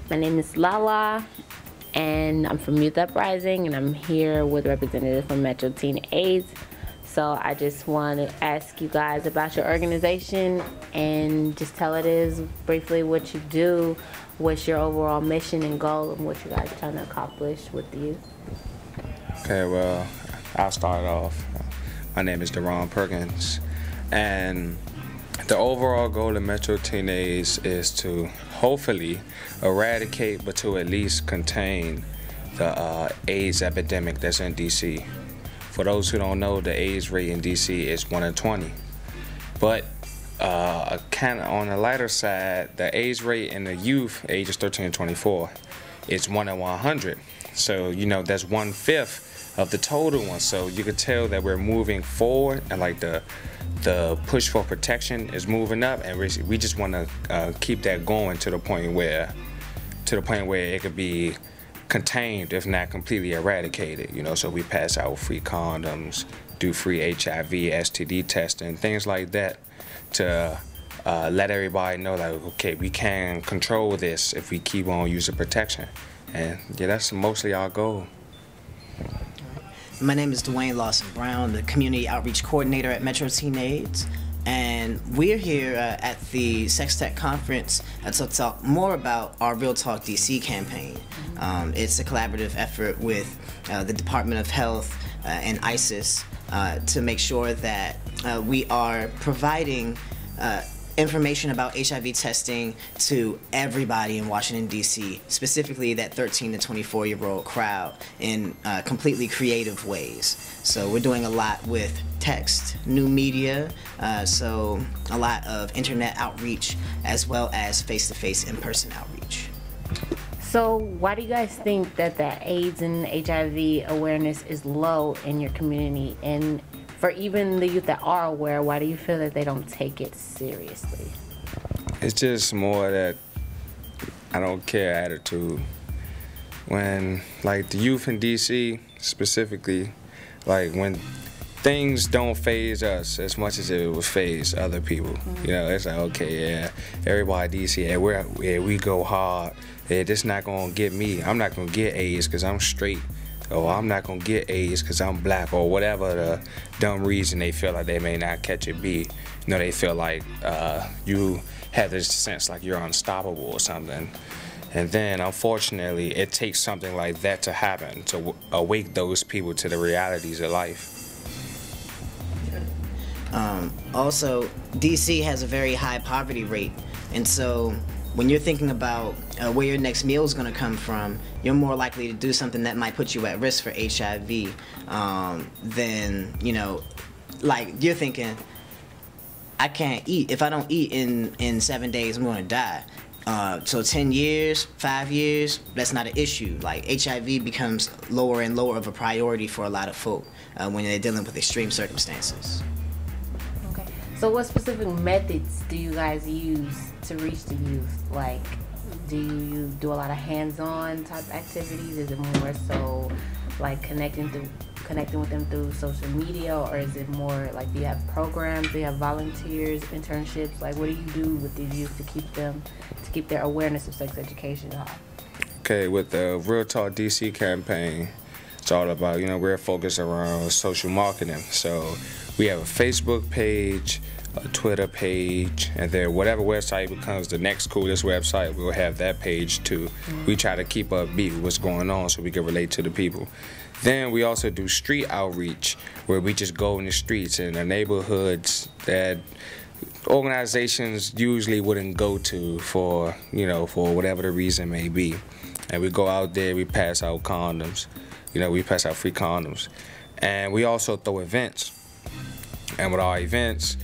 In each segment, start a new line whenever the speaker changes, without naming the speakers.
My name is Lala, and I'm from Youth Uprising, and I'm here with representatives from Metro Teen AIDS. So I just want to ask you guys about your organization and just tell us briefly what you do, what's your overall mission and goal, and what you guys are trying to accomplish with the youth.
Okay, well, I'll start off. My name is Deron Perkins, and the overall goal of Metro Teen AIDS is to hopefully eradicate, but to at least contain the AIDS epidemic that's in DC. For those who don't know, the AIDS rate in DC is 1 in 20. But kind of on the lighter side, the AIDS rate in the youth, ages 13 to 24, is 1 in 100. So, you know, that's 1/5 of the total one. So you could tell that we're moving forward, and like the push for protection is moving up, and we just want to keep that going to the point where it could be contained, if not completely eradicated. You know, so we pass out free condoms, do free HIV, STD testing, things like that, to let everybody know, like, okay, we can control this if we keep on using protection. And yeah, that's mostly our goal.
My name is Dewayne Lawson Brown, the Community Outreach Coordinator at Metro Teen AIDS, and we're here at the Sex Tech Conference to talk more about our Real Talk DC campaign. It's a collaborative effort with the Department of Health and ISIS to make sure that we are providing information about HIV testing to everybody in Washington, D.C., specifically that 13 to 24-year-old crowd, in completely creative ways. So we're doing a lot with text, new media, so a lot of internet outreach, as well as face-to-face, in-person outreach.
So why do you guys think that the AIDS and HIV awareness is low in your community? And for even the youth that are aware, why do you feel that they don't take it seriously?
It's just more that I don't care attitude. When, like, the youth in DC specifically, like, when things don't phase us as much as it would phase other people. You know, it's like, okay, yeah, everybody DC, yeah, we go hard. Yeah, this not gonna get me. I'm not gonna get AIDS because I'm straight. Or I'm not gonna get AIDS because I'm black, or whatever the dumb reason they feel like they may not catch it be. You know, they feel like you have this sense like you're unstoppable or something. And then, unfortunately, it takes something like that to happen, to awake those people to the realities of life.
Also, DC has a very high poverty rate, and so when you're thinking about where your next meal is going to come from, you're more likely to do something that might put you at risk for HIV than, you know, like, you're thinking, I can't eat. If I don't eat in 7 days, I'm going to die. So 10 years, 5 years, that's not an issue. Like, HIV becomes lower and lower of a priority for a lot of folk when they're dealing with extreme circumstances.
Okay. So what specific methods do you guys use to reach the youth? Like, do you do a lot of hands-on type activities? Is it more so like connecting with them through social media, or is it more like, do you have programs, do you have volunteers, internships? Like, what do you do with these youth to keep their awareness of sex education high?
Okay, with the Real Talk DC campaign, it's all about, you know, we're focused around social marketing. So we have a Facebook page, a Twitter page, and then whatever website becomes the next coolest website, we'll have that page too. We try to keep upbeat with what's going on so we can relate to the people. Then we also do street outreach, where we just go in the streets in the neighborhoods that organizations usually wouldn't go to for, you know, for whatever the reason may be. And we go out there, we pass out condoms, you know, we pass out free condoms. And we also throw events. And with our events,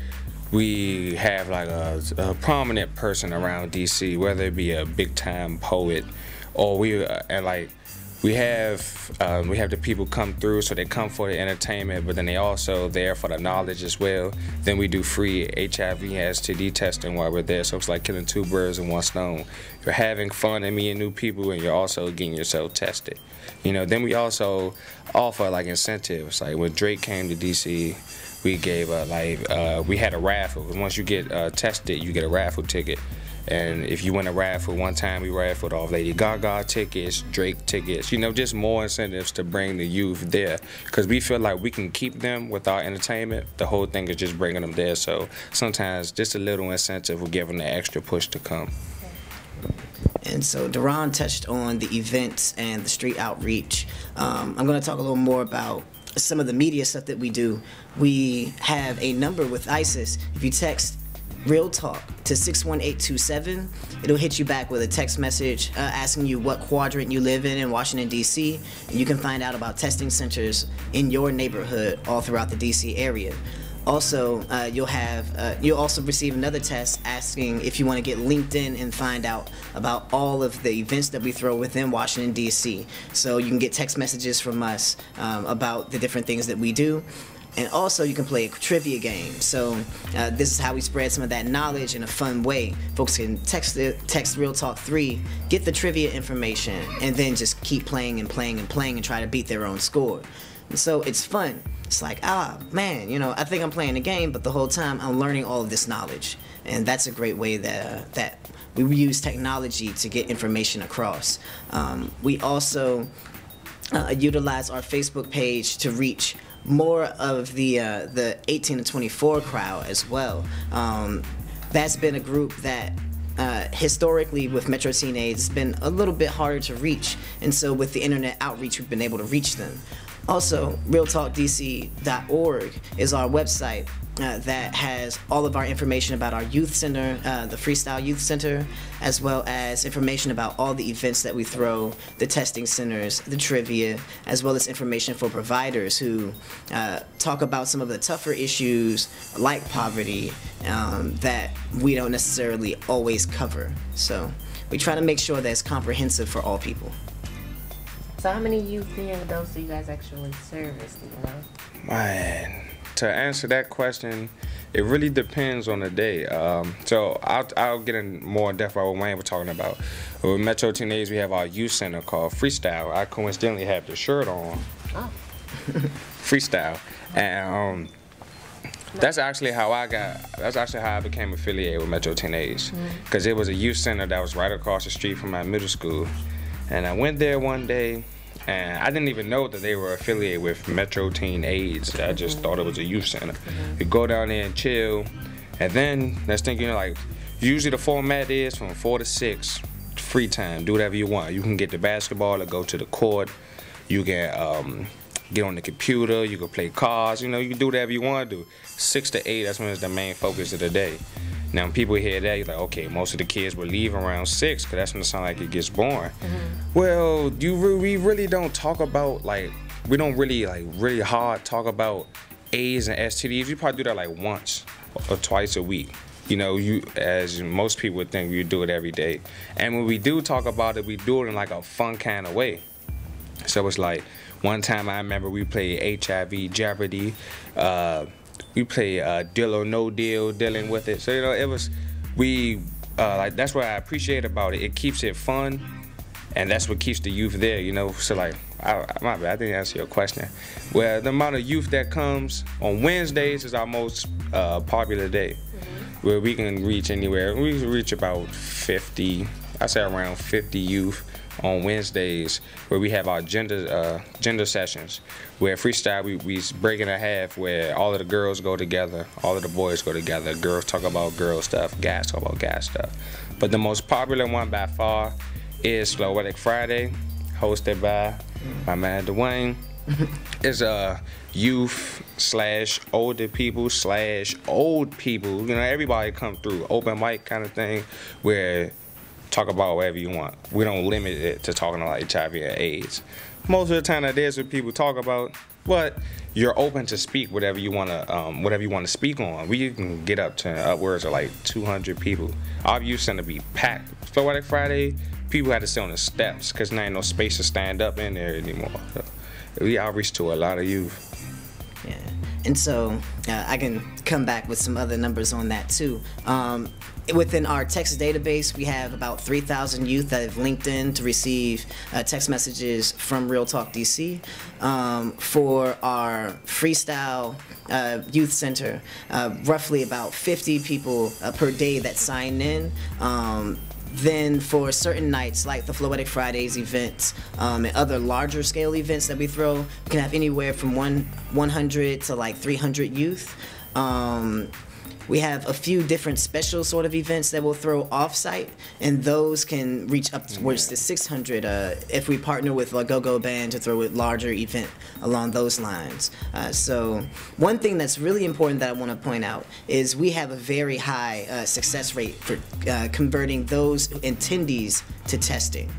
we have like a prominent person around DC, whether it be a big-time poet, or we have the people come through, so they come for the entertainment, but then they also there for the knowledge as well. Then we do free HIV and STD testing while we're there, so it's like killing two birds with one stone. You're having fun and meeting new people, and you're also getting yourself tested. You know, then we also offer like incentives. Like when Drake came to DC, we gave we had a raffle. Once you get tested, you get a raffle ticket. And if you win a raffle, one time we raffled off Lady Gaga tickets, Drake tickets, you know, just more incentives to bring the youth there. Because we feel like we can keep them with our entertainment. The whole thing is just bringing them there. So sometimes just a little incentive will give them the extra push to come.
And so Deron touched on the events and the street outreach. I'm going to talk a little more about some of the media stuff that we do. We have a number with ISIS. If you text Real Talk to 61827, it'll hit you back with a text message asking you what quadrant you live in Washington, D.C., and you can find out about testing centers in your neighborhood all throughout the D.C. area. Also, you'll also receive another test asking if you want to get linked in and find out about all of the events that we throw within Washington, D.C. So you can get text messages from us about the different things that we do. And also, you can play a trivia game. So this is how we spread some of that knowledge in a fun way. Folks can text Real Talk 3, get the trivia information, and then just keep playing and playing and playing and try to beat their own score. And so it's fun. It's like, ah, man, you know, I think I'm playing a game, but the whole time I'm learning all of this knowledge. And that's a great way that we use technology to get information across. We also utilize our Facebook page to reach more of the 18 to 24 crowd as well. That's been a group that historically with Metro Teenage has been a little bit harder to reach, and so with the internet outreach we've been able to reach them. Also, realtalkdc.org is our website that has all of our information about our youth center, the Freestyle Youth Center, as well as information about all the events that we throw, the testing centers, the trivia, as well as information for providers who talk about some of the tougher issues like poverty that we don't necessarily always cover. So we try to make sure that it's comprehensive for all people.
So how many youth and young adults do you guys actually service, do you know?
Man, to answer that question, it really depends on the day. So I'll get in more in depth about what Wayne was talking about. With Metro Teenage, we have our youth center called Freestyle. I coincidentally have the shirt on.
Oh.
Freestyle. And that's actually how I became affiliated with Metro Teenage. Because it was a youth center that was right across the street from my middle school. And I went there one day, and I didn't even know that they were affiliated with Metro Teen AIDS. I just thought it was a youth center. You go down there and chill, and then next thing you know, like, usually the format is from 4 to 6, free time, do whatever you want. You can get the basketball or go to the court. You can get on the computer, you can play cards, you know, you can do whatever you want to do. 6 to 8, that's when it's the main focus of the day. Now, when people hear that, you're like, okay, most of the kids will leave around 6, because that's when it sounds like it gets boring. Well, we really don't talk about, like, we don't really, like, really hard talk about AIDS and STDs. We probably do that, like, once or twice a week. You know, as most people would think, we do it every day. And when we do talk about it, we do it in, like, a fun kind of way. So it's like, one time I remember we played HIV Jeopardy. We play Deal or No Deal, dealing with it. So, you know, it was, like, that's what I appreciate about it. It keeps it fun, and that's what keeps the youth there, you know. So, like, my bad, I didn't answer your question. Well, the amount of youth that comes on Wednesdays is our most popular day, where we can reach anywhere. We can reach about 50, I say around 50 youth on Wednesdays, where we have our gender sessions, where freestyle we break it in half, where all of the girls go together, all of the boys go together. Girls talk about girl stuff, guys talk about guy stuff. But the most popular one by far is Floetic Friday, hosted by my man Dewayne. It's youth / older people / old people. You know, everybody come through, open mic kind of thing, where talk about whatever you want. We don't limit it to talking about HIV or AIDS. Most of the time that is what people talk about, but you're open to speak whatever you want to speak on. We can get up to upwards of like 200 people. Our youth center be packed. So like Friday, people had to sit on the steps because there ain't no space to stand up in there anymore. So we outreach to a lot of youth.
Yeah. And so I can come back with some other numbers on that too. Within our text database, we have about 3,000 youth that have linked in to receive text messages from Real Talk DC. For our Freestyle Youth Center, roughly about 50 people per day that sign in. Then for certain nights, like the Floetic Fridays events and other larger scale events that we throw, we can have anywhere from 100 to like 300 youth. We have a few different special sort of events that we'll throw off-site, and those can reach up towards the 600 if we partner with a go-go band to throw a larger event along those lines. So one thing that's really important that I want to point out is we have a very high success rate for converting those attendees to testing.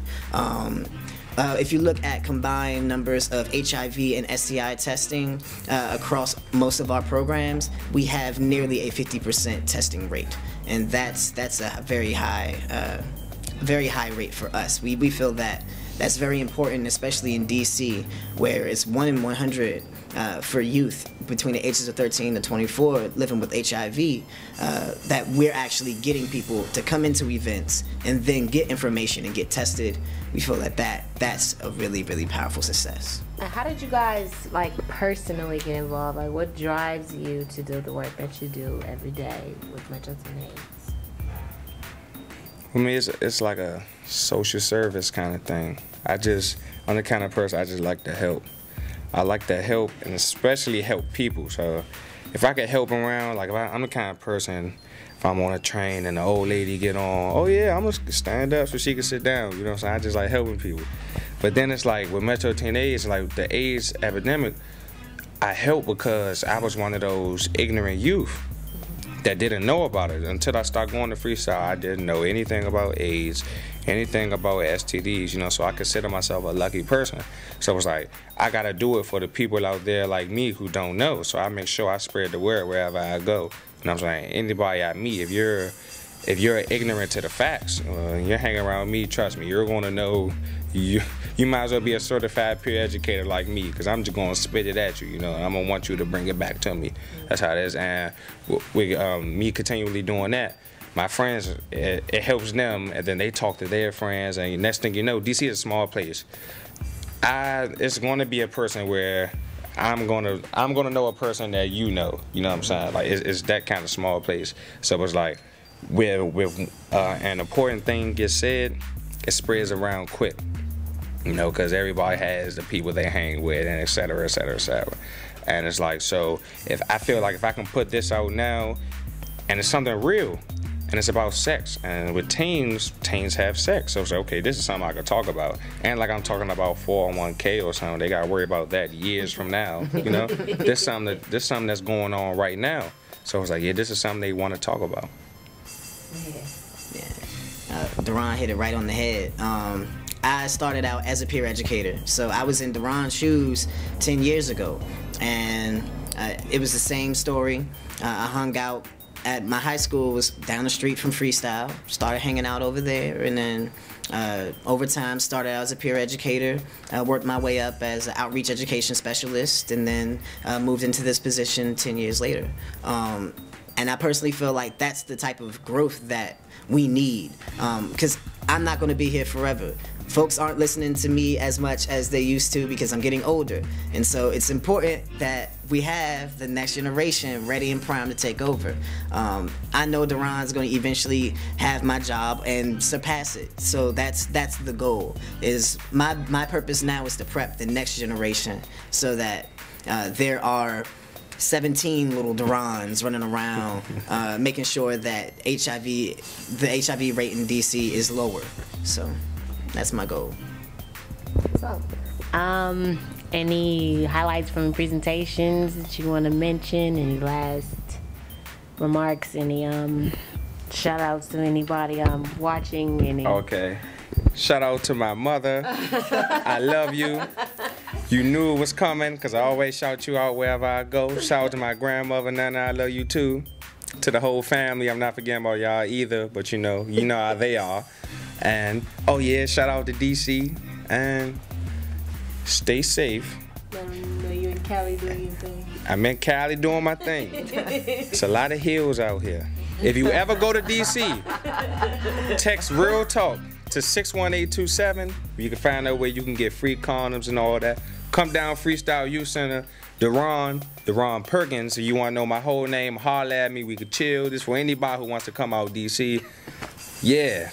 If you look at combined numbers of HIV and STI testing across most of our programs, we have nearly a 50% testing rate, and that's a very high rate for us. We feel that that's very important, especially in DC, where it's 1 in 100 for youth between the ages of 13 to 24 living with HIV, that we're actually getting people to come into events and then get information and get tested. We feel that that's a really, really powerful success.
How did you guys like personally get involved? Like, what drives you to do the work that you do every day with Metro Teenage?
For me, it's like a social service kind of thing. I'm the kind of person, I just like to help. I like to help, and especially help people. So if I could help around, like I'm the kind of person, if I'm on a train and the old lady get on, oh yeah, I'm gonna stand up so she can sit down. You know what I'm saying? I just like helping people. But then it's like with Metro Teenage, like the AIDS epidemic, I helped because I was one of those ignorant youth that didn't know about it. Until I started going to freestyle, I didn't know anything about AIDS, anything about STDs, you know, so I consider myself a lucky person. So it was like, I gotta do it for the people out there like me who don't know. So I make sure I spread the word wherever I go. You know what I'm saying? Anybody I meet, if you're ignorant to the facts, you're hanging around me, trust me, you're gonna know. You might as well be a certified peer educator like me, because I'm just gonna spit it at you, you know, and I'm gonna want you to bring it back to me. That's how it is. And with me continually doing that, my friends, it helps them, and then they talk to their friends, and next thing you know, DC is a small place. It's gonna be a person where I'm gonna know a person that you know what I'm saying? Like it's that kind of small place. So it's like with an important thing gets said, it spreads around quick. You know, because everybody has the people they hang with, and et cetera, et cetera, et cetera. And it's like, so if I feel like if I can put this out now, and it's something real, and it's about sex, and with teens have sex, so it's like, okay, this is something I could talk about. And like I'm talking about 401k or something, they gotta worry about that years from now, you know? This something that's going on right now. So it's like, yeah, this is something they want to talk about.
Yeah. Deron hit it right on the head. I started out as a peer educator, so I was in Deron's shoes 10 years ago, and it was the same story. I hung out at my high school, was down the street from Freestyle, started hanging out over there, and then over time started out as a peer educator, worked my way up as an outreach education specialist, and then moved into this position 10 years later. And I personally feel like that's the type of growth that we need, because I'm not going to be here forever. Folks aren't listening to me as much as they used to because I'm getting older. And so it's important that we have the next generation ready and primed to take over. I know Deron's going to eventually have my job and surpass it. So that's the goal. Is my purpose now is to prep the next generation so that there are 17 little Derons running around making sure that the HIV rate in DC is lower. So that's my goal.
So, any highlights from presentations that you want to mention? Any last remarks? Any shout outs to anybody watching? Any?
Okay. Shout out to my mother. I love you. You knew it was coming because I always shout you out wherever I go. Shout out to my grandmother, Nana. I love you too. To the whole family, I'm not forgetting about y'all either, but you know how they are. And oh yeah, shout out to DC and stay safe.
Let them know you in Cali doing your thing.
I'm in Cali doing my thing. It's a lot of hills out here. If you ever go to DC, text Real Talk to 61827. You can find out where you can get free condoms and all that. Come down Freestyle Youth Center. Deron Perkins. If you want to know my whole name, holler at me. We could chill. This for anybody who wants to come out DC. Yeah.